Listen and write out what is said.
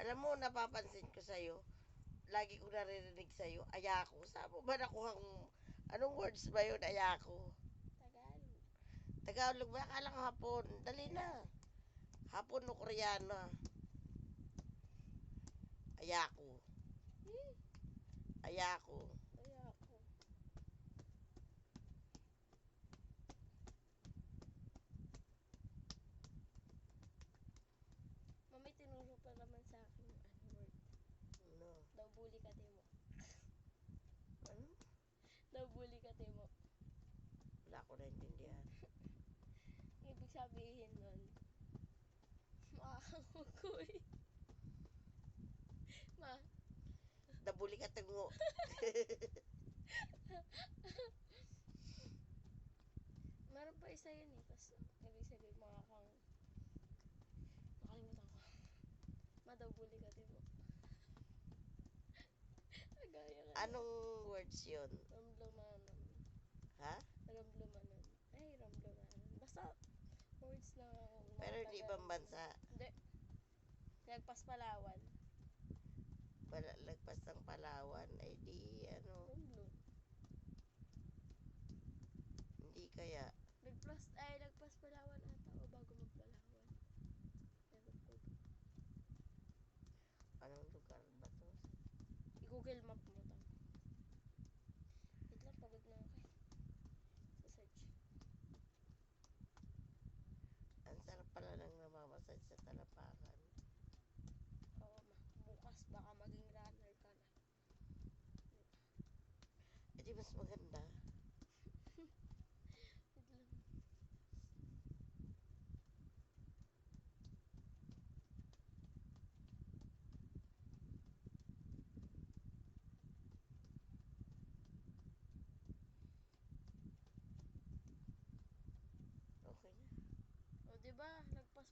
Alam mo, napapansin ko sa'yo, lagi ko naririnig sa'yo, ayako. Saan mo ba nakuhang, anong words ba yun, ayako? Tagalog. Tagalog ba? Akala ko hapon. Dali na. Hapon o Koreano. Ayako. Ayako. Kaya ako. Mami, tinuro pa naman sa akin yung ano word. No. Daw bully ka, Timo. Ano? Daw bully ka, Timo. Wala ko naintindihan. Ibig sabihin nun, makakakukoy. Ma, Dabuli ka tungo. meron pa isa yun eh. Tapos, ibig sabihin makakang... Nakalimutan ko. Ma, daw bully ka, Timo. Agaya ka. Anong words yun? Ramblamanon. Ha? Ramblamanon. Ay, ramblamanon. Basta, words na mga Pero di ibang Tagalog. bansa. Hindi. Nagpas Palawan. Lagpas ng Palawan, ay di ano, Ramblo. hindi kaya. Nagpas Palawan ata o bago magpalawan. Ewan ko. Anong lugar ba to? I-google map mo to. Wait lang, pagod na ako. Sa search. Ang sarap pala ng namamasad sa talapakan. Oo, ma. Bukas baka maging runner ka na. Eh di mas maganda. Wait lang. Okay na. O, diba? Nagpas